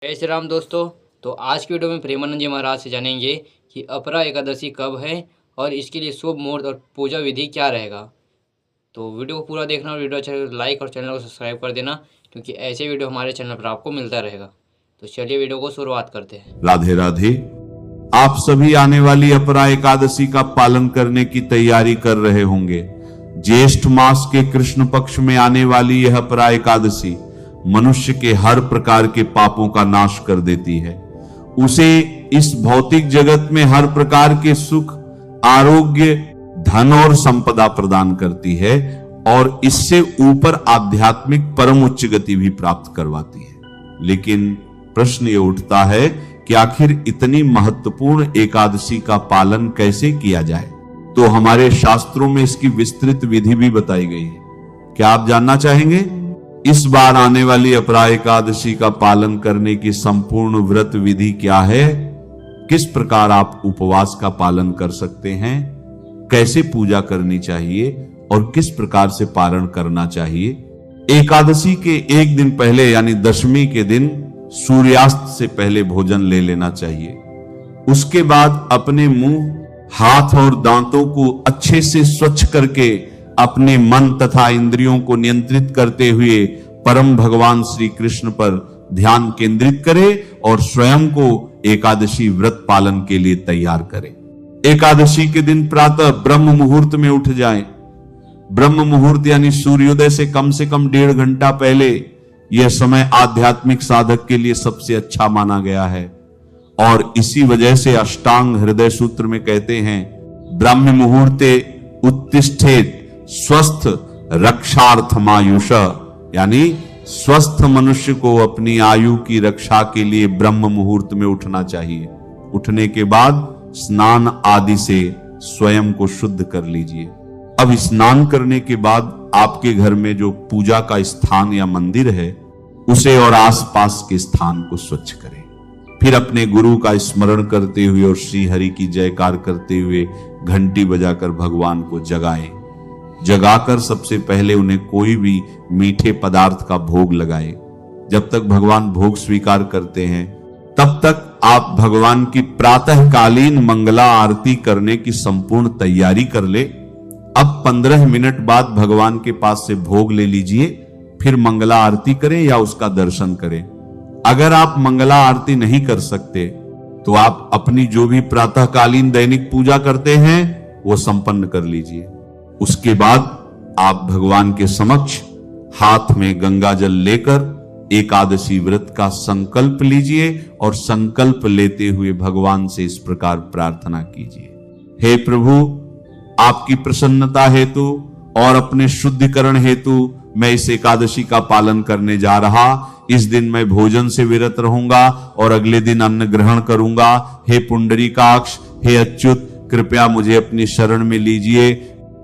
जय श्री राम दोस्तों। तो आज की वीडियो में प्रेमानंद जी महाराज से जानेंगे कि अपरा एकादशी कब है और इसके लिए शुभ मुहूर्त और पूजा विधि क्या रहेगा। तो वीडियो को पूरा देखना और वीडियो अच्छा लगे तो लाइक और चैनल को सब्सक्राइब कर देना, क्योंकि ऐसे वीडियो हमारे चैनल पर आपको मिलता रहेगा। तो चलिए वीडियो को शुरुआत करते हैं। राधे राधे। आप सभी आने वाली अपरा एकादशी का पालन करने की तैयारी कर रहे होंगे। ज्येष्ठ मास के कृष्ण पक्ष में आने वाली यह अपरा एकादशी मनुष्य के हर प्रकार के पापों का नाश कर देती है। उसे इस भौतिक जगत में हर प्रकार के सुख, आरोग्य, धन और संपदा प्रदान करती है और इससे ऊपर आध्यात्मिक परम उच्च गति भी प्राप्त करवाती है। लेकिन प्रश्न ये उठता है कि आखिर इतनी महत्वपूर्ण एकादशी का पालन कैसे किया जाए। तो हमारे शास्त्रों में इसकी विस्तृत विधि भी बताई गई है। क्या आप जानना चाहेंगे? इस बार आने वाली अपरा एकादशी का पालन करने की संपूर्ण व्रत विधि क्या है, किस प्रकार आप उपवास का पालन कर सकते हैं, कैसे पूजा करनी चाहिए और किस प्रकार से पारण करना चाहिए। एकादशी के एक दिन पहले यानी दशमी के दिन सूर्यास्त से पहले भोजन ले लेना चाहिए। उसके बाद अपने मुंह, हाथ और दांतों को अच्छे से स्वच्छ करके अपने मन तथा इंद्रियों को नियंत्रित करते हुए परम भगवान श्री कृष्ण पर ध्यान केंद्रित करें और स्वयं को एकादशी व्रत पालन के लिए तैयार करें। एकादशी के दिन प्रातः ब्रह्म मुहूर्त में उठ जाएं। ब्रह्म मुहूर्त यानी सूर्योदय से कम 1.5 घंटा पहले यह समय आध्यात्मिक साधक के लिए सबसे अच्छा माना गया है और इसी वजह से अष्टांग हृदय सूत्र में कहते हैं, ब्रह्म मुहूर्ते उत्तिष्ठेत स्वस्थ रक्षार्थमायुष, यानी स्वस्थ मनुष्य को अपनी आयु की रक्षा के लिए ब्रह्म मुहूर्त में उठना चाहिए। उठने के बाद स्नान आदि से स्वयं को शुद्ध कर लीजिए। अब स्नान करने के बाद आपके घर में जो पूजा का स्थान या मंदिर है उसे और आसपास के स्थान को स्वच्छ करें। फिर अपने गुरु का स्मरण करते हुए और श्री हरि की जयकार करते हुए घंटी बजाकर भगवान को जगाएं। जगाकर सबसे पहले उन्हें कोई भी मीठे पदार्थ का भोग लगाएं। जब तक भगवान भोग स्वीकार करते हैं तब तक आप भगवान की प्रातःकालीन मंगला आरती करने की संपूर्ण तैयारी कर ले। अब 15 मिनट बाद भगवान के पास से भोग ले लीजिए, फिर मंगला आरती करें या उसका दर्शन करें। अगर आप मंगला आरती नहीं कर सकते तो आप अपनी जो भी प्रातःकालीन दैनिक पूजा करते हैं वो संपन्न कर लीजिए। उसके बाद आप भगवान के समक्ष हाथ में गंगा जल लेकर एकादशी व्रत का संकल्प लीजिए और संकल्प लेते हुए भगवान से इस प्रकार प्रार्थना कीजिए, हे प्रभु, आपकी प्रसन्नता हेतु और अपने शुद्धिकरण हेतु मैं इस एकादशी का पालन करने जा रहा। इस दिन मैं भोजन से विरत रहूंगा और अगले दिन अन्न ग्रहण करूंगा। हे पुंडरीकाक्ष, हे अच्युत, कृपया मुझे अपनी शरण में लीजिए।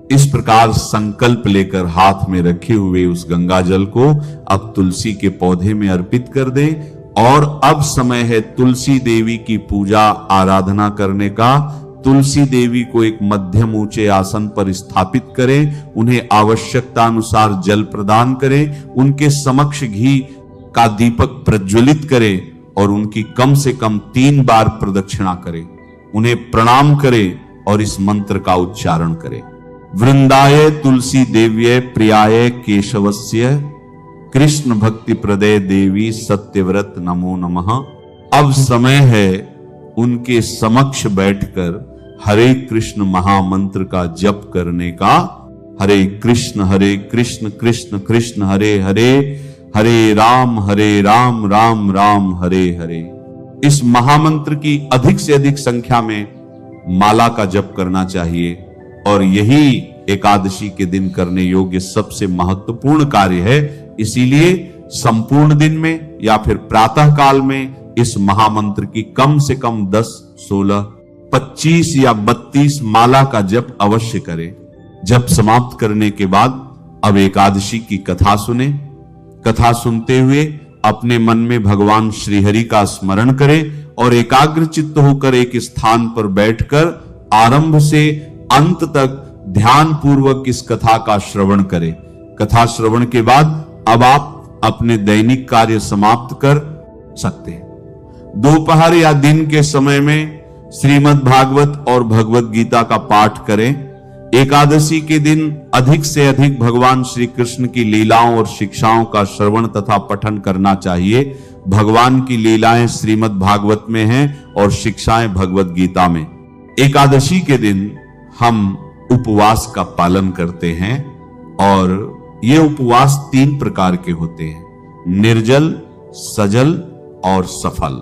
इस प्रकार संकल्प लेकर हाथ में रखे हुए उस गंगा जल को अब तुलसी के पौधे में अर्पित कर दें और अब समय है तुलसी देवी की पूजा आराधना करने का। तुलसी देवी को एक मध्यम ऊंचे आसन पर स्थापित करें, उन्हें आवश्यकता अनुसार जल प्रदान करें, उनके समक्ष घी का दीपक प्रज्वलित करें और उनकी कम से कम 3 बार प्रदक्षिणा करें। उन्हें प्रणाम करें और इस मंत्र का उच्चारण करें, वृंदाय तुलसी देव्ये प्रियाय केशवस्य कृष्ण भक्ति प्रदय देवी सत्यव्रत नमो नमः। अब समय है उनके समक्ष बैठकर हरे कृष्ण महामंत्र का जप करने का। हरे कृष्ण कृष्ण कृष्ण हरे हरे, हरे राम राम राम हरे हरे। इस महामंत्र की अधिक से अधिक संख्या में माला का जप करना चाहिए और यही एकादशी के दिन करने योग्य सबसे महत्वपूर्ण कार्य है। इसीलिए संपूर्ण दिन में या फिर प्रातः काल में इस महामंत्र की कम से कम 10, 16, 25 या 32 माला का जप अवश्य करें। जप समाप्त करने के बाद अब एकादशी की कथा सुने। कथा सुनते हुए अपने मन में भगवान श्रीहरि का स्मरण करें और एकाग्र चित्त होकर एक स्थान पर बैठकर आरंभ से अंत तक ध्यान पूर्वक इस कथा का श्रवण करें। कथा श्रवण के बाद अब आप अपने दैनिक कार्य समाप्त कर सकते हैं। दोपहर या दिन के समय में श्रीमद् भागवत और भगवत गीता का पाठ करें। एकादशी के दिन अधिक से अधिक भगवान श्री कृष्ण की लीलाओं और शिक्षाओं का श्रवण तथा पठन करना चाहिए। भगवान की लीलाएं श्रीमद् भागवत में हैं और शिक्षाएं भगवत गीता में। एकादशी के दिन हम उपवास का पालन करते हैं और ये उपवास 3 प्रकार के होते हैं, निर्जल, सजल और सफल।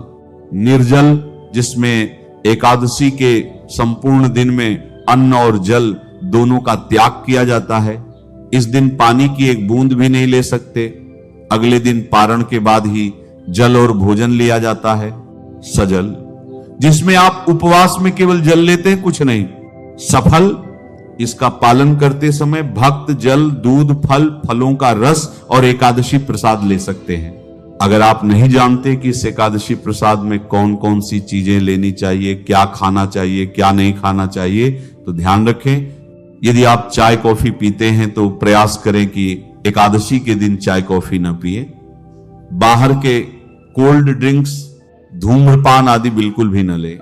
निर्जल जिसमें एकादशी के संपूर्ण दिन में अन्न और जल दोनों का त्याग किया जाता है। इस दिन पानी की एक बूंद भी नहीं ले सकते। अगले दिन पारण के बाद ही जल और भोजन लिया जाता है। सजल जिसमें आप उपवास में केवल जल लेते हैं, कुछ नहीं। सफल इसका पालन करते समय भक्त जल, दूध, फल, फलों का रस और एकादशी प्रसाद ले सकते हैं। अगर आप नहीं जानते कि इस एकादशी प्रसाद में कौन कौन सी चीजें लेनी चाहिए, क्या खाना चाहिए, क्या नहीं खाना चाहिए, तो ध्यान रखें। यदि आप चाय कॉफी पीते हैं तो प्रयास करें कि एकादशी के दिन चाय कॉफी न पिए। बाहर के कोल्ड ड्रिंक्स, धूम्रपान आदि बिल्कुल भी न लें।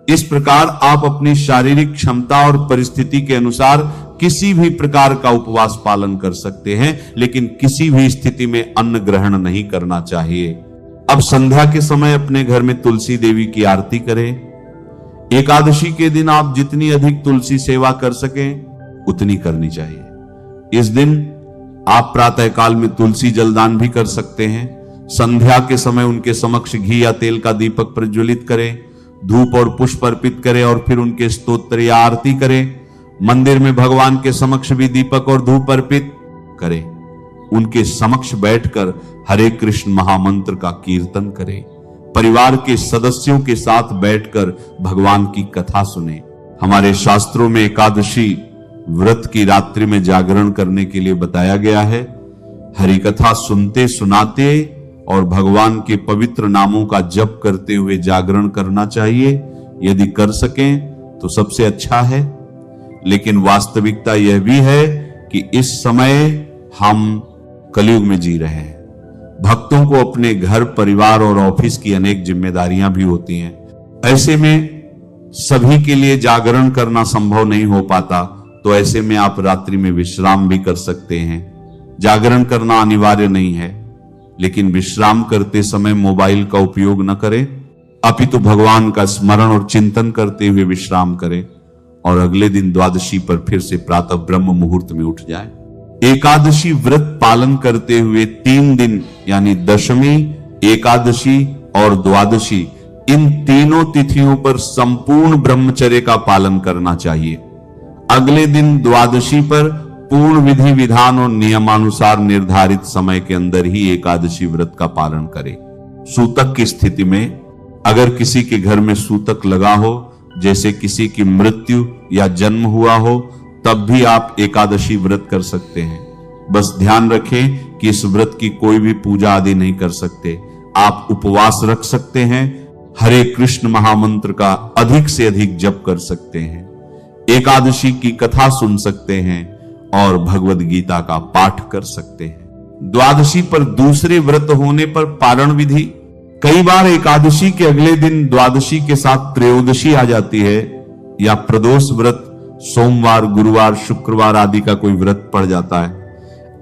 इस प्रकार आप अपनी शारीरिक क्षमता और परिस्थिति के अनुसार किसी भी प्रकार का उपवास पालन कर सकते हैं, लेकिन किसी भी स्थिति में अन्न ग्रहण नहीं करना चाहिए। अब संध्या के समय अपने घर में तुलसी देवी की आरती करें। एकादशी के दिन आप जितनी अधिक तुलसी सेवा कर सकें उतनी करनी चाहिए। इस दिन आप प्रातः काल में तुलसी जलदान भी कर सकते हैं। संध्या के समय उनके समक्ष घी या तेल का दीपक प्रज्वलित करें, धूप और पुष्प अर्पित करें और फिर उनके स्तोत्र या आरती करें। मंदिर में भगवान के समक्ष भी दीपक और धूप अर्पित करें। उनके समक्ष बैठकर हरे कृष्ण महामंत्र का कीर्तन करें। परिवार के सदस्यों के साथ बैठकर भगवान की कथा सुने। हमारे शास्त्रों में एकादशी व्रत की रात्रि में जागरण करने के लिए बताया गया है। हरि कथा सुनते सुनाते और भगवान के पवित्र नामों का जप करते हुए जागरण करना चाहिए। यदि कर सकें तो सबसे अच्छा है, लेकिन वास्तविकता यह भी है कि इस समय हम कलयुग में जी रहे हैं। भक्तों को अपने घर, परिवार और ऑफिस की अनेक जिम्मेदारियां भी होती हैं। ऐसे में सभी के लिए जागरण करना संभव नहीं हो पाता, तो ऐसे में आप रात्रि में विश्राम भी कर सकते हैं। जागरण करना अनिवार्य नहीं है, लेकिन विश्राम करते समय मोबाइल का उपयोग न करें, अपितु भगवान का स्मरण और चिंतन करते हुए विश्राम करें और अगले दिन द्वादशी पर फिर से प्रातः ब्रह्म मुहूर्त में उठ जाए। एकादशी व्रत पालन करते हुए 3 दिन यानी दशमी, एकादशी और द्वादशी, इन तीनों तिथियों पर संपूर्ण ब्रह्मचर्य का पालन करना चाहिए। अगले दिन द्वादशी पर पूर्ण विधि विधान और नियमानुसार निर्धारित समय के अंदर ही एकादशी व्रत का पालन करें। सूतक की स्थिति में अगर किसी के घर में सूतक लगा हो, जैसे किसी की मृत्यु या जन्म हुआ हो, तब भी आप एकादशी व्रत कर सकते हैं। बस ध्यान रखें कि इस व्रत की कोई भी पूजा आदि नहीं कर सकते। आप उपवास रख सकते हैं, हरे कृष्ण महामंत्र का अधिक से अधिक जप कर सकते हैं, एकादशी की कथा सुन सकते हैं और भगवत गीता का पाठ कर सकते हैं। द्वादशी पर दूसरे व्रत होने पर पारण विधि, कई बार एकादशी के अगले दिन द्वादशी के साथ त्रयोदशी आ जाती है या प्रदोष व्रत सोमवार, गुरुवार, शुक्रवार आदि का कोई व्रत पड़ जाता है।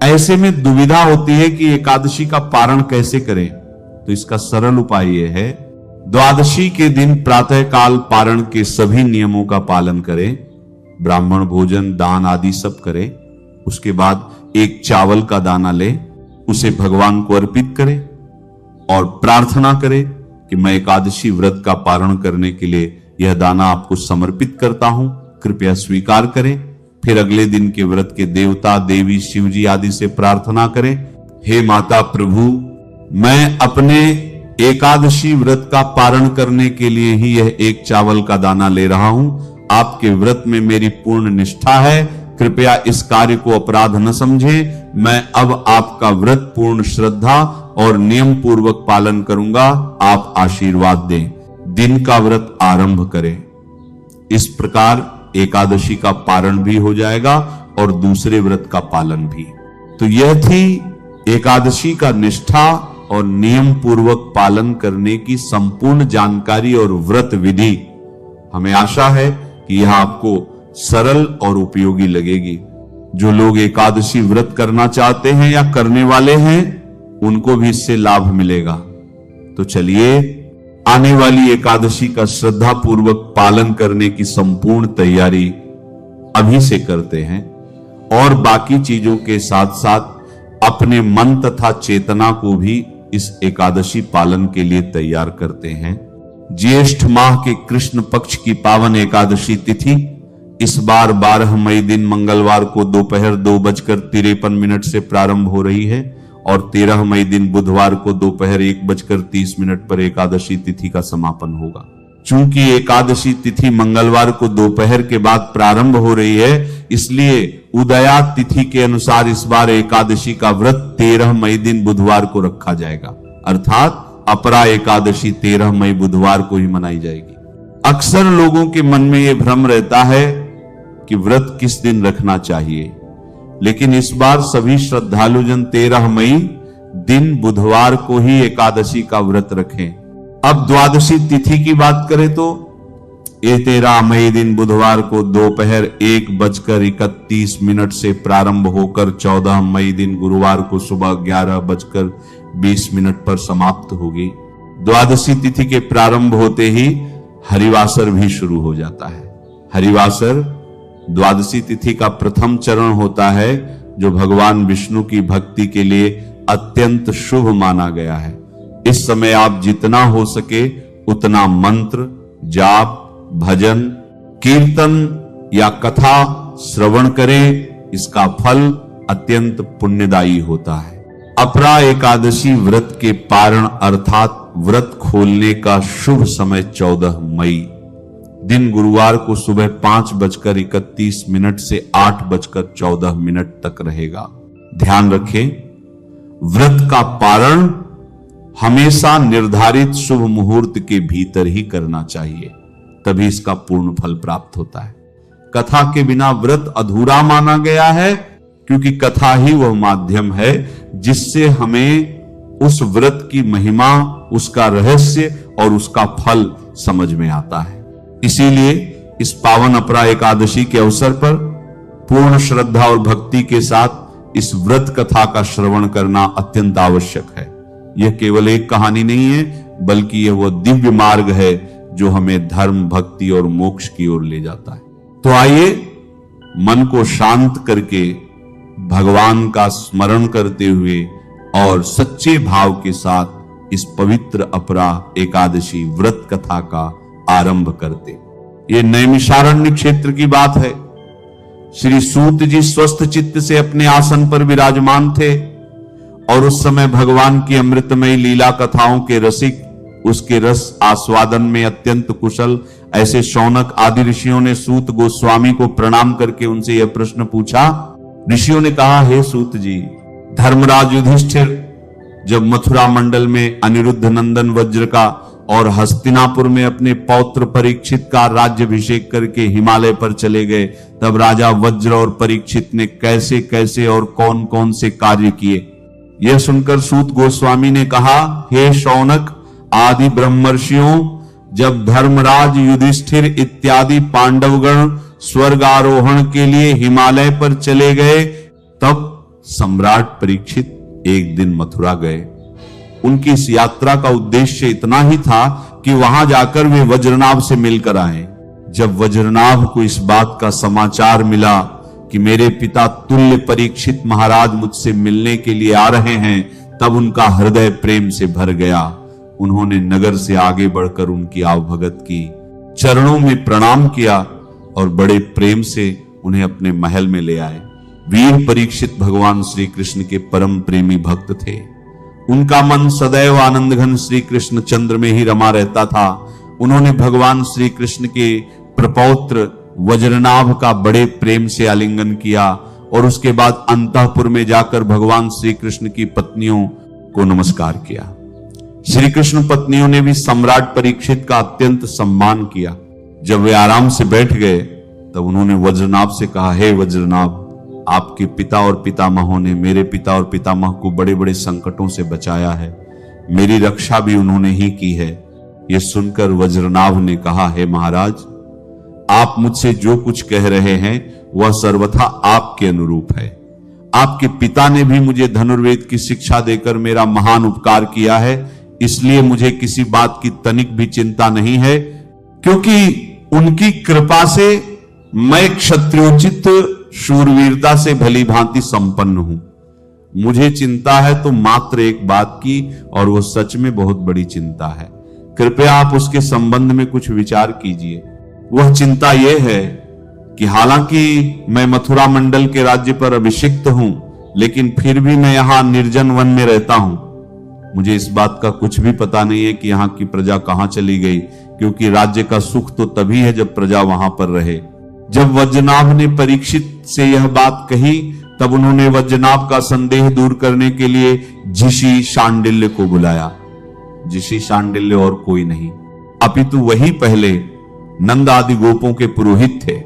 ऐसे में दुविधा होती है कि एकादशी का पारण कैसे करें। तो इसका सरल उपाय यह है, द्वादशी के दिन प्रातः काल पारण के सभी नियमों का पालन करें, ब्राह्मण भोजन, दान आदि सब करें। उसके बाद एक चावल का दाना लें, उसे भगवान को अर्पित करें और प्रार्थना करें कि मैं एकादशी व्रत का पारण करने के लिए यह दाना आपको समर्पित करता हूं, कृपया स्वीकार करें। फिर अगले दिन के व्रत के देवता, देवी, शिव जी आदि से प्रार्थना करें, हे माता प्रभु, मैं अपने एकादशी व्रत का पारण करने के लिए ही यह एक चावल का दाना ले रहा हूं। आपके व्रत में मेरी पूर्ण निष्ठा है, कृपया इस कार्य को अपराध न समझें। मैं अब आपका व्रत पूर्ण श्रद्धा और नियम पूर्वक पालन करूंगा, आप आशीर्वाद दें। दिन का व्रत आरंभ करें। इस प्रकार एकादशी का पारण भी हो जाएगा और दूसरे व्रत का पालन भी। तो यह थी एकादशी का निष्ठा और नियम पूर्वक पालन करने की संपूर्ण जानकारी और व्रत विधि हमें आशा है कि यह आपको सरल और उपयोगी लगेगी। जो लोग एकादशी व्रत करना चाहते हैं या करने वाले हैं उनको भी इससे लाभ मिलेगा। तो चलिए आने वाली एकादशी का श्रद्धा पूर्वक पालन करने की संपूर्ण तैयारी अभी से करते हैं और बाकी चीजों के साथ साथ अपने मन तथा चेतना को भी इस एकादशी पालन के लिए तैयार करते हैं। ज्येष्ठ माह के कृष्ण पक्ष की पावन एकादशी तिथि इस बार 12 मई दिन मंगलवार को दोपहर 2:53 से प्रारंभ हो रही है और 13 मई दिन बुधवार को दोपहर 1:30 पर एकादशी तिथि का समापन होगा। चूंकि एकादशी तिथि मंगलवार को दोपहर के बाद प्रारंभ हो रही है, इसलिए उदया तिथि के अनुसार इस बार एकादशी का व्रत 13 मई दिन बुधवार को रखा जाएगा, अर्थात अपरा एकादशी 13 मई बुधवार को ही मनाई जाएगी। अक्सर लोगों के मन में यह भ्रम रहता है कि व्रत किस दिन रखना चाहिए, लेकिन इस बार सभी श्रद्धालुजन 13 मई दिन बुधवार को ही एकादशी का व्रत रखें। अब द्वादशी तिथि की बात करें तो ये 13 मई दिन बुधवार को दोपहर 1:31 से प्रारंभ होकर 14 मई दिन गुरुवार को सुबह 11:20 पर समाप्त होगी। द्वादशी तिथि के प्रारंभ होते ही हरिवासर भी शुरू हो जाता है। हरिवासर द्वादशी तिथि का प्रथम चरण होता है, जो भगवान विष्णु की भक्ति के लिए अत्यंत शुभ माना गया है। इस समय आप जितना हो सके उतना मंत्र, जाप, भजन, कीर्तन या कथा श्रवण करें। इसका फल अत्यंत पुण्यदायी होता है। अपरा एकादशी व्रत के पारण अर्थात व्रत खोलने का शुभ समय 14 मई दिन गुरुवार को सुबह 5:31 से 8:14 तक रहेगा। ध्यान रखें, व्रत का पारण हमेशा निर्धारित शुभ मुहूर्त के भीतर ही करना चाहिए, तभी इसका पूर्ण फल प्राप्त होता है। कथा के बिना व्रत अधूरा माना गया है, क्योंकि कथा ही वह माध्यम है जिससे हमें उस व्रत की महिमा, उसका रहस्य और उसका फल समझ में आता है। इसीलिए इस पावन अपरा एकादशी के अवसर पर पूर्ण श्रद्धा और भक्ति के साथ इस व्रत कथा का श्रवण करना अत्यंत आवश्यक है। यह केवल एक कहानी नहीं है, बल्कि यह वह दिव्य मार्ग है जो हमें धर्म, भक्ति और मोक्ष की ओर ले जाता है। तो आइए मन को शांत करके भगवान का स्मरण करते हुए और सच्चे भाव के साथ इस पवित्र अपरा एकादशी व्रत कथा का आरंभ करते। ये नैमिषारण्य क्षेत्र की बात है। श्री सूत जी स्वस्थ चित्त से अपने आसन पर विराजमान थे और उस समय भगवान की अमृतमयी लीला कथाओं के रसिक, उसके रस आस्वादन में अत्यंत कुशल ऐसे शौनक आदि ऋषियों ने सूत गोस्वामी को प्रणाम करके उनसे यह प्रश्न पूछा। ऋषियों ने कहा, हे सूत जी, धर्मराज युधिष्ठिर जब मथुरा मंडल में अनिरुद्ध नंदन वज्र का और हस्तिनापुर में अपने पौत्र परीक्षित का राज्याभिषेक करके हिमालय पर चले गए, तब राजा वज्र और परीक्षित ने कैसे कैसे और कौन कौन से कार्य किए। यह सुनकर सूत गोस्वामी ने कहा, हे शौनक आदि ब्रह्मर्षियों, जब धर्मराज युधिष्ठिर इत्यादि पांडवगण स्वर्गारोहण के लिए हिमालय पर चले गए, तब सम्राट परीक्षित एक दिन मथुरा गए। उनकी इस यात्रा का उद्देश्य इतना ही था कि वहां जाकर वे वज्रनाभ से मिलकर आए। जब वज्रनाभ को इस बात का समाचार मिला कि मेरे पिता तुल्य परीक्षित महाराज मुझसे मिलने के लिए आ रहे हैं, तब उनका हृदय प्रेम से भर गया। उन्होंने नगर से आगे बढ़कर उनकी आवभगत की, चरणों में प्रणाम किया और बड़े प्रेम से उन्हें अपने महल में ले आए। वीर परीक्षित भगवान श्री कृष्ण के परम प्रेमी भक्त थे। उनका मन सदैव आनंद घन श्री कृष्ण चंद्र में ही रमा रहता था। उन्होंने भगवान श्री कृष्ण के प्रपौत्र वज्रनाभ का बड़े प्रेम से आलिंगन किया और उसके बाद अंतःपुर में जाकर भगवान श्री कृष्ण की पत्नियों को नमस्कार किया। श्री कृष्ण पत्नियों ने भी सम्राट परीक्षित का अत्यंत सम्मान किया। जब वे आराम से बैठ गए तब उन्होंने वज्रनाभ से कहा, हे वज्रनाभ, आपके पिता और पितामहों ने मेरे पिता और पितामह को बड़े बड़े संकटों से बचाया है। मेरी रक्षा भी उन्होंने ही की है। यह सुनकर वज्रनाभ ने कहा, हे महाराज, आप मुझसे जो कुछ कह रहे हैं वह सर्वथा आपके अनुरूप है। आपके पिता ने भी मुझे धनुर्वेद की शिक्षा देकर मेरा महान उपकार किया है, इसलिए मुझे किसी बात की तनिक भी चिंता नहीं है, क्योंकि उनकी कृपा से मैं क्षत्रियोचित शूरवीरता से भली भांति संपन्न हूं। मुझे चिंता है तो मात्र एक बात की, और वो सच में बहुत बड़ी चिंता है। कृपया आप उसके संबंध में कुछ विचार कीजिए। वह चिंता यह है कि हालांकि मैं मथुरा मंडल के राज्य पर अभिषिक्त हूं, लेकिन फिर भी मैं यहां निर्जन वन में रहता हूं। मुझे इस बात का कुछ भी पता नहीं है कि यहां की प्रजा कहां चली गई, क्योंकि राज्य का सुख तो तभी है जब प्रजा वहां पर रहे। जब वज्रनाभ ने परीक्षित से यह बात कही, तब उन्होंने वज्रनाभ का संदेह दूर करने के लिए झिषि शांडिल्य को बुलाया। झिषि शांडिल्य और कोई नहीं, अपितु वही पहले नंद आदि गोपों के पुरोहित थे।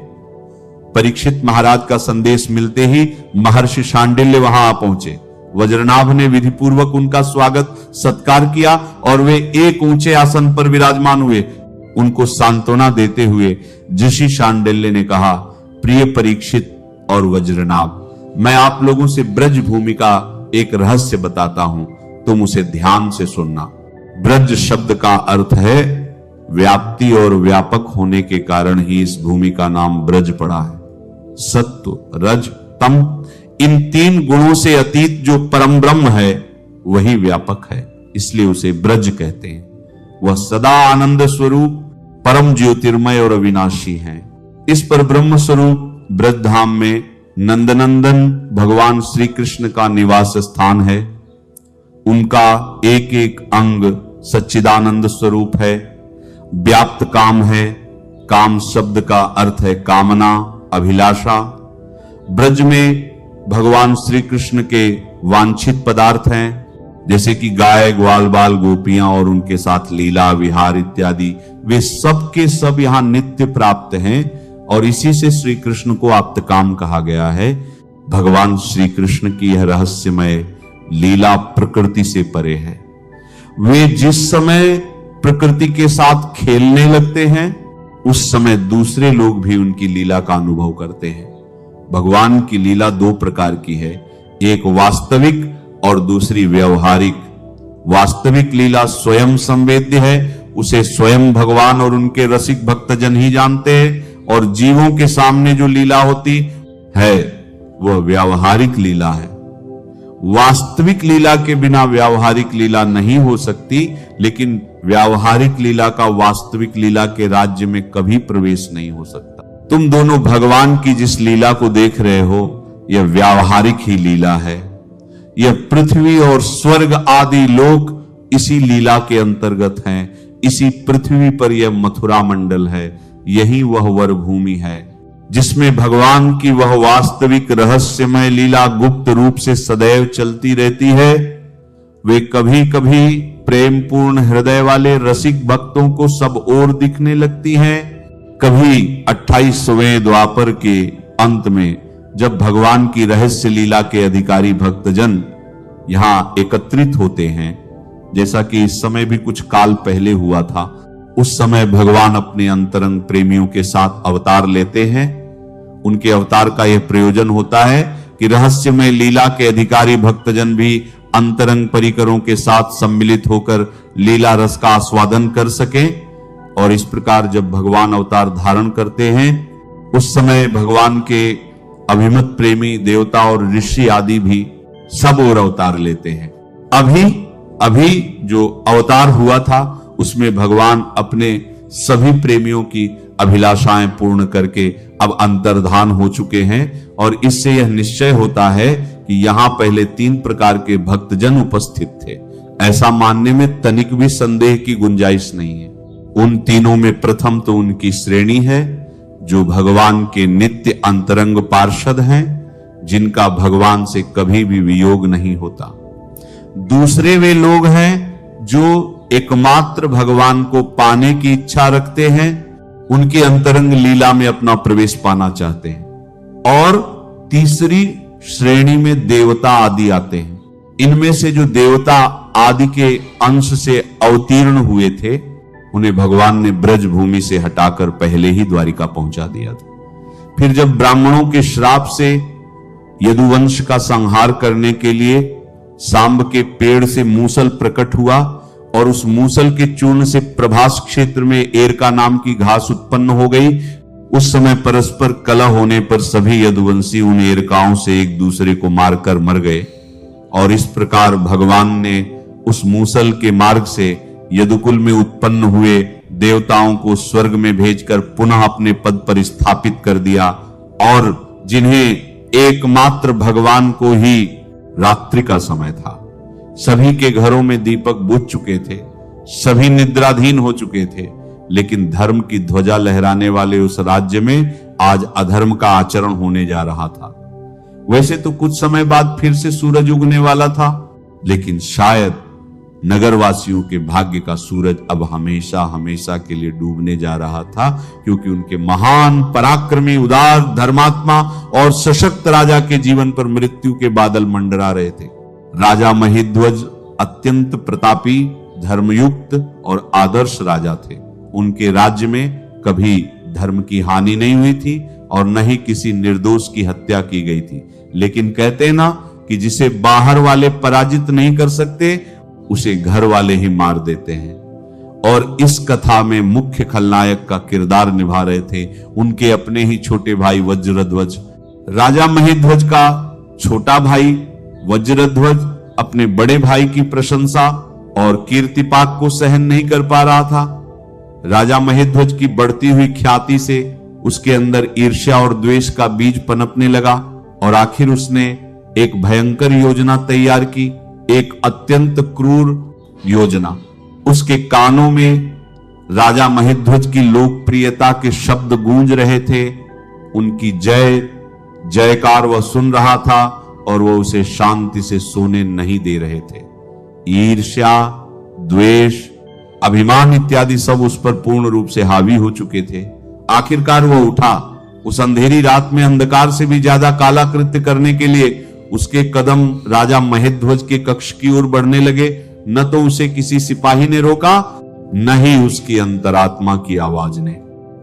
परीक्षित महाराज का संदेश मिलते ही महर्षि शांडिल्य वहां आ पहुंचे। वज्रनाभ ने विधि पूर्वक उनका स्वागत सत्कार किया और वे एक ऊंचे आसन पर विराजमान हुए। उनको सांत्वना देते हुए झिषि शांडिल्य ने कहा, प्रिय परीक्षित और वज्रनाभ, मैं आप लोगों से ब्रज भूमि का एक रहस्य बताता हूं, तुम उसे ध्यान से सुनना। ब्रज शब्द का अर्थ है व्याप्ति, और व्यापक होने के कारण ही इस भूमि का नाम ब्रज पड़ा है। सत्व, रज, तम, इन तीन गुणों से अतीत जो परम ब्रह्म है वही व्यापक है, इसलिए उसे ब्रज कहते हैं। वह सदा आनंद स्वरूप, परम ज्योतिर्मय और अविनाशी है। इस पर ब्रह्म स्वरूप ब्रज धाम में नंदनंदन भगवान श्री कृष्ण का निवास स्थान है। उनका एक एक अंग सच्चिदानंद स्वरूप है, व्याप्त काम है। काम शब्द का अर्थ है कामना, अभिलाषा। ब्रज में भगवान श्री कृष्ण के वांछित पदार्थ हैं, जैसे कि गाय, ग्वाल बाल, गोपियां और उनके साथ लीला विहार इत्यादि, वे सब के सब यहां नित्य प्राप्त हैं, और इसी से श्री कृष्ण को आप्तकाम कहा गया है। भगवान श्री कृष्ण की यह रहस्यमय लीला प्रकृति से परे है। वे जिस समय प्रकृति के साथ खेलने लगते हैं, उस समय दूसरे लोग भी उनकी लीला का अनुभव करते हैं। भगवान की लीला दो प्रकार की है, एक वास्तविक और दूसरी व्यवहारिक। वास्तविक लीला स्वयं संवेद्य है, उसे स्वयं भगवान और उनके रसिक भक्तजन ही जानते हैं, और जीवों के सामने जो लीला होती है वह व्यावहारिक लीला है। वास्तविक लीला के बिना व्यावहारिक लीला नहीं हो सकती, लेकिन व्यावहारिक लीला का वास्तविक लीला के राज्य में कभी प्रवेश नहीं हो सकता। तुम दोनों भगवान की जिस लीला को देख रहे हो, यह व्यावहारिक ही लीला है। यह पृथ्वी और स्वर्ग आदि लोक इसी लीला के अंतर्गत हैं। इसी पृथ्वी पर यह मथुरा मंडल है, यही वह वर भूमि है जिसमें भगवान की वह वास्तविक रहस्यमय लीला गुप्त रूप से सदैव चलती रहती है। वे कभी कभी प्रेम पूर्ण हृदय वाले रसिक भक्तों को सब ओर दिखने लगती हैं। कभी 28वें द्वापर के अंत में जब भगवान की रहस्य लीला के अधिकारी भक्तजन यहां एकत्रित होते हैं, जैसा कि इस समय भी कुछ काल पहले हुआ था, उस समय भगवान अपने अंतरंग प्रेमियों के साथ अवतार लेते हैं। उनके अवतार का यह प्रयोजन होता है कि रहस्यमय लीला के अधिकारी भक्तजन भी अंतरंग परिकरों के साथ सम्मिलित होकर लीला रस का आस्वादन कर सकें। और इस प्रकार जब भगवान अवतार धारण करते हैं, उस समय भगवान के अभिमत प्रेमी देवता और ऋषि आदि भी सब और अवतार लेते हैं। अभी जो अवतार हुआ था उसमें भगवान अपने सभी प्रेमियों की अभिलाषाएं पूर्ण करके अब अंतर्धान हो चुके हैं, और इससे यह निश्चय होता है कि यहां पहले 3 प्रकार के भक्तजन उपस्थित थे। ऐसा मानने में तनिक भी संदेह की गुंजाइश नहीं है। उन तीनों में प्रथम तो उनकी श्रेणी है जो भगवान के नित्य अंतरंग पार्षद हैं, जिनका भगवान से कभी भी वियोग नहीं होता। दूसरे वे लोग हैं जो एकमात्र भगवान को पाने की इच्छा रखते हैं, उनके अंतरंग लीला में अपना प्रवेश पाना चाहते हैं। और तीसरी श्रेणी में देवता आदि आते हैं। इनमें से जो देवता आदि के अंश से अवतीर्ण हुए थे, उन्हें भगवान ने ब्रज भूमि से हटाकर पहले ही द्वारिका पहुंचा दिया था। फिर जब ब्राह्मणों के श्राप से यदुवंश का संहार करने के लिए सांब के पेड़ से मूसल प्रकट हुआ और उस मूसल के चूर्ण से प्रभास क्षेत्र में एरका नाम की घास उत्पन्न हो गई, उस समय परस्पर कलह होने पर सभी यदुवंशी उन एरकाओं से एक दूसरे को मारकर मर गए। और इस प्रकार भगवान ने उस मूसल के मार्ग से यदुकुल में उत्पन्न हुए देवताओं को स्वर्ग में भेजकर पुनः अपने पद पर स्थापित कर दिया। और जिन्हें एकमात्र भगवान को ही रात्रि का समय था, सभी के घरों में दीपक बुझ चुके थे, सभी निद्राधीन हो चुके थे, लेकिन धर्म की ध्वजा लहराने वाले उस राज्य में आज अधर्म का आचरण होने जा रहा था। वैसे तो कुछ समय बाद फिर से सूरज उगने वाला था, लेकिन शायद नगरवासियों के भाग्य का सूरज अब हमेशा हमेशा के लिए डूबने जा रहा था, क्योंकि उनके महान पराक्रमी उदार धर्मात्मा और सशक्त राजा के जीवन पर मृत्यु के बादल मंडरा रहे थे। राजा महिध्वज अत्यंत प्रतापी, धर्मयुक्त और आदर्श राजा थे। उनके राज्य में कभी धर्म की हानि नहीं हुई थी और न ही किसी निर्दोष की हत्या की गई थी। लेकिन कहते ना कि जिसे बाहर वाले पराजित नहीं कर सकते, उसे घर वाले ही मार देते हैं। और इस कथा में मुख्य खलनायक का किरदार निभा रहे थे उनके अपने ही छोटे भाई वज्रध्वज। राजा महिध्वज का छोटा भाई वज्रध्वज अपने बड़े भाई की प्रशंसा और कीर्तिपाक को सहन नहीं कर पा रहा था। राजा महिध्वज की बढ़ती हुई ख्याति से उसके अंदर ईर्ष्या और द्वेष का बीज पनपने लगा और आखिर उसने एक भयंकर योजना तैयार की, एक अत्यंत क्रूर योजना। उसके कानों में राजा महिध्वज की लोकप्रियता के शब्द गूंज रहे थे, उनकी जय जयकार वह सुन रहा था और वह उसे शांति से सोने नहीं दे रहे थे। ईर्ष्या, द्वेष, अभिमान इत्यादि सब उस पर पूर्ण रूप से हावी हो चुके थे। आखिरकार वह उठा। उस अंधेरी रात में अंधकार से भी ज्यादा काला कृत्य करने के लिए उसके कदम राजा महिध्वज के कक्ष की ओर बढ़ने लगे। न तो उसे किसी सिपाही ने रोका, न ही उसकी अंतरात्मा की आवाज ने।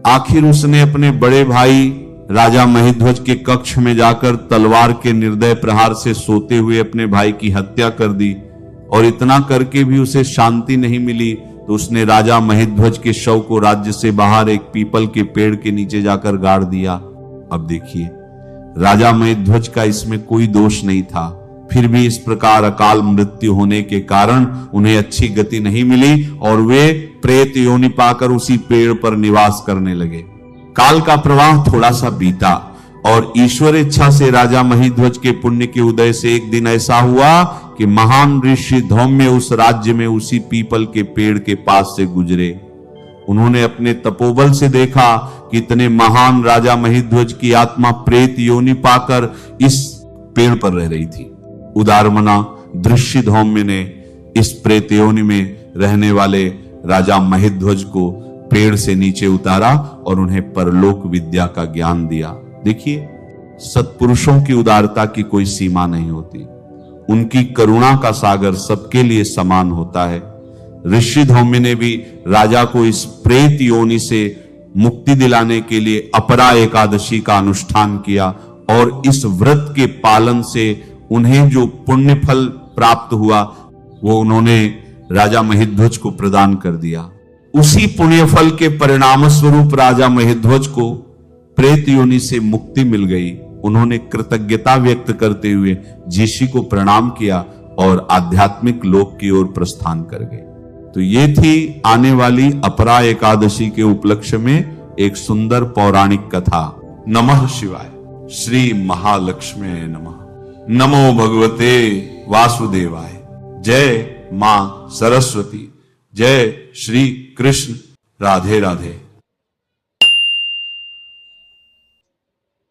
आखिर उसने अपने बड़े भाई राजा महिध्वज के कक्ष में जाकर तलवार के निर्दय प्रहार से सोते हुए अपने भाई की हत्या कर दी। और इतना करके भी उसे शांति नहीं मिली तो उसने राजा महिध्वज के शव को राज्य से बाहर एक पीपल के पेड़ के नीचे जाकर गाड़ दिया। अब देखिए, राजा महिध्वज का इसमें कोई दोष नहीं था, फिर भी इस प्रकार अकाल मृत्यु होने के कारण उन्हें अच्छी गति नहीं मिली और वे प्रेत योनि पाकर उसी पेड़ पर निवास करने लगे। काल का प्रवाह थोड़ा सा बीता और ईश्वर इच्छा से राजा महिध्वज के पुण्य के उदय से एक दिन ऐसा हुआ कि महान ऋषि धौम्य उस राज्य में उसी पीपल के पेड़ के पास से गुजरे। उन्होंने अपने तपोबल से देखा कि इतने महान राजा महिध्वज की आत्मा प्रेत योनि पाकर इस पेड़ पर रह रही थी। उदारमना दृश्य धौम्य ने इस प्रेत योनि में रहने वाले राजा महिध्वज को पेड़ से नीचे उतारा और उन्हें परलोक विद्या का ज्ञान दिया। देखिए, सत्पुरुषों की उदारता की कोई सीमा नहीं होती, उनकी करुणा का सागर सबके लिए समान होता है। ऋषि धौम्य ने भी राजा को इस प्रेत योनि से मुक्ति दिलाने के लिए अपरा एकादशी का अनुष्ठान किया और इस व्रत के पालन से उन्हें जो पुण्य फल प्राप्त हुआ वो उन्होंने राजा महिध्वज को प्रदान कर दिया। उसी पुण्य फल के परिणाम स्वरूप राजा महिध्वज को प्रेत योनि से मुक्ति मिल गई। उन्होंने कृतज्ञता व्यक्त करते हुए ऋषि को प्रणाम किया और आध्यात्मिक लोक की ओर प्रस्थान कर गए। तो ये थी आने वाली अपरा एकादशी के उपलक्ष्य में एक सुंदर पौराणिक कथा। नमः शिवाय। श्री महालक्ष्मी नमः। नमो भगवते वासुदेवाय। जय मां सरस्वती। जय श्री कृष्ण। राधे राधे।